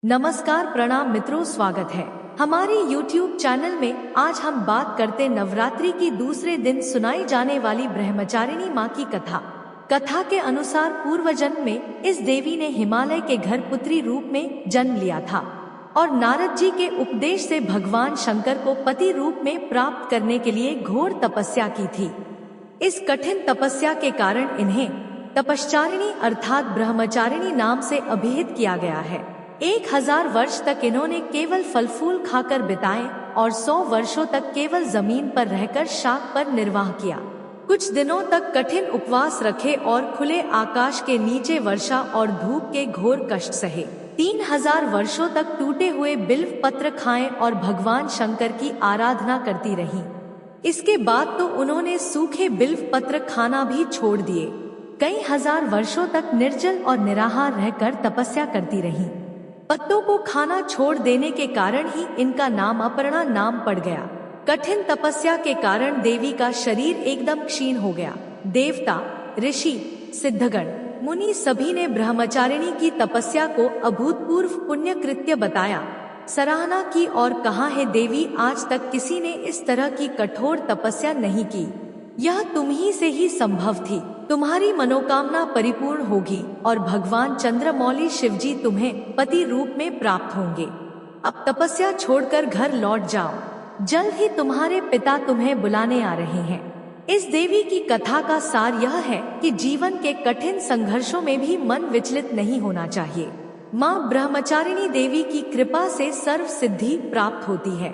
नमस्कार, प्रणाम मित्रों, स्वागत है हमारे YouTube चैनल में। आज हम बात करते नवरात्रि की दूसरे दिन सुनाई जाने वाली ब्रह्मचारिणी माँ की कथा। कथा के अनुसार पूर्व जन्म में इस देवी ने हिमालय के घर पुत्री रूप में जन्म लिया था और नारद जी के उपदेश से भगवान शंकर को पति रूप में प्राप्त करने के लिए घोर तपस्या की थी। इस कठिन तपस्या के कारण इन्हें तपश्चारिणी अर्थात ब्रह्मचारिणी नाम से अभिहित किया गया है। 1000 वर्ष तक इन्होंने केवल फल फूल खाकर बिताए और 100 वर्षों तक केवल जमीन पर रहकर शाक पर निर्वाह किया। कुछ दिनों तक कठिन उपवास रखे और खुले आकाश के नीचे वर्षा और धूप के घोर कष्ट सहे। 3000 वर्षों तक टूटे हुए बिल्व पत्र खाएं और भगवान शंकर की आराधना करती रहीं। इसके बाद तो उन्होंने सूखे बिल्व पत्र खाना भी छोड़ दिए। कई हजार वर्षों तक निर्जल और निराहार रहकर तपस्या करती रहीं। पत्तों को खाना छोड़ देने के कारण ही इनका नाम अपर्णा नाम पड़ गया। कठिन तपस्या के कारण देवी का शरीर एकदम क्षीण हो गया। देवता, ऋषि, सिद्धगण, मुनि सभी ने ब्रह्मचारिणी की तपस्या को अभूतपूर्व पुण्य कृत्य बताया, सराहना की और कहा है देवी, आज तक किसी ने इस तरह की कठोर तपस्या नहीं की। यह तुम ही से ही संभव थी। तुम्हारी मनोकामना परिपूर्ण होगी और भगवान चंद्रमौली शिवजी तुम्हें पति रूप में प्राप्त होंगे। अब तपस्या छोड़कर घर लौट जाओ, जल्द ही तुम्हारे पिता तुम्हें बुलाने आ रहे हैं। इस देवी की कथा का सार यह है कि जीवन के कठिन संघर्षों में भी मन विचलित नहीं होना चाहिए। माँ ब्रह्मचारिणी देवी की कृपा से सर्व सिद्धि प्राप्त होती है।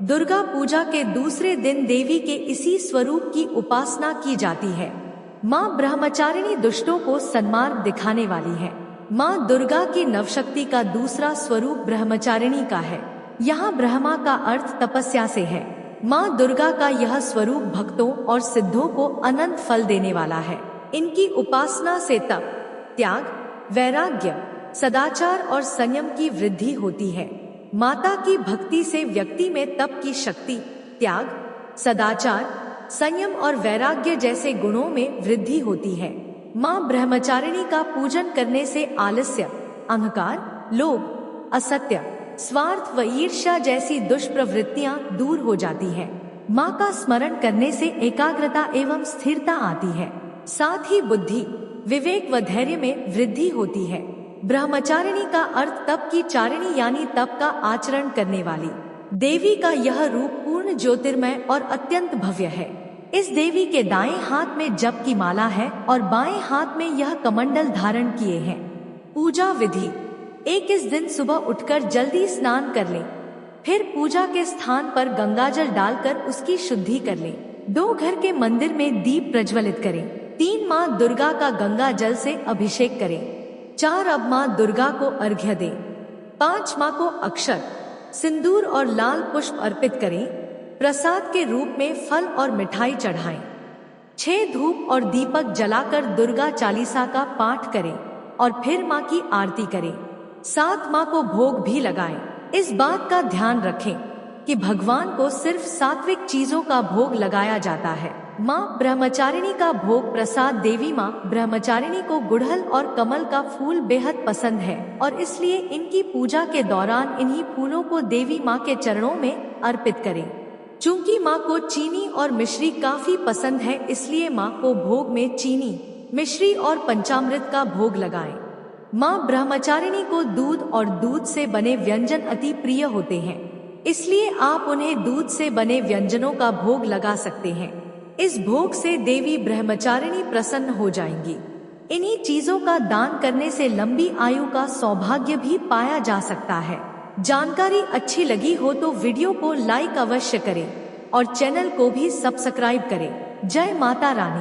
दुर्गा पूजा के दूसरे दिन देवी के इसी स्वरूप की उपासना की जाती है। माँ ब्रह्मचारिणी दुष्टों को सन्मार्ग दिखाने वाली है। माँ दुर्गा की नवशक्ति का दूसरा स्वरूप ब्रह्मचारिणी का है। यहाँ ब्रह्मा का अर्थ तपस्या से है। माँ दुर्गा का यह स्वरूप भक्तों और सिद्धों को अनंत फल देने वाला है। इनकी उपासना से तप, त्याग, वैराग्य, सदाचार और संयम की वृद्धि होती है। माता की भक्ति से व्यक्ति में तप की शक्ति, त्याग, सदाचार, संयम और वैराग्य जैसे गुणों में वृद्धि होती है। माँ ब्रह्मचारिणी का पूजन करने से आलस्य, अहंकार, लोभ, असत्य, स्वार्थ व ईर्ष्या जैसी दुष्प्रवृत्तियां दूर हो जाती है। माँ का स्मरण करने से एकाग्रता एवं स्थिरता आती है। साथ ही बुद्धि, विवेक व धैर्य में वृद्धि होती है। ब्रह्मचारिणी का अर्थ तप की चारिणी यानी तप का आचरण करने वाली। देवी का यह रूप पूर्ण ज्योतिर्मय और अत्यंत भव्य है। इस देवी के दाएं हाथ में जप की माला है और बाएं हाथ में यह कमंडल धारण किए हैं। पूजा विधि: इस दिन सुबह उठकर जल्दी स्नान कर लें, फिर पूजा के स्थान पर गंगाजल डालकर उसकी शुद्धि कर लें। 2 घर के मंदिर में दीप प्रज्वलित करें। 3 माँ दुर्गा का गंगा जल से अभिषेक करें। 4 अब माँ दुर्गा को अर्घ्य दें। 5 माँ को अक्षत, सिंदूर और लाल पुष्प अर्पित करें। प्रसाद के रूप में फल और मिठाई चढ़ाएं। 6 धूप और दीपक जलाकर दुर्गा चालीसा का पाठ करें और फिर माँ की आरती करें। 7 माँ को भोग भी लगाएं। इस बात का ध्यान रखें कि भगवान को सिर्फ सात्विक चीजों का भोग लगाया जाता है। माँ ब्रह्मचारिणी का भोग प्रसाद: देवी माँ ब्रह्मचारिणी को गुड़हल और कमल का फूल बेहद पसंद है और इसलिए इनकी पूजा के दौरान इन्हीं फूलों को देवी माँ के चरणों में अर्पित करें। चूंकि माँ को चीनी और मिश्री काफी पसंद है, इसलिए माँ को भोग में चीनी, मिश्री और पंचामृत का भोग लगाएं। माँ ब्रह्मचारिणी को दूध और दूध से बने व्यंजन अति प्रिय होते हैं, इसलिए आप उन्हें दूध से बने व्यंजनों का भोग लगा सकते हैं। इस भोग से देवी ब्रह्मचारिणी प्रसन्न हो जाएंगी। इन्हीं चीजों का दान करने से लंबी आयु का सौभाग्य भी पाया जा सकता है। जानकारी अच्छी लगी हो तो वीडियो को लाइक अवश्य करें और चैनल को भी सब्सक्राइब करें। जय माता रानी।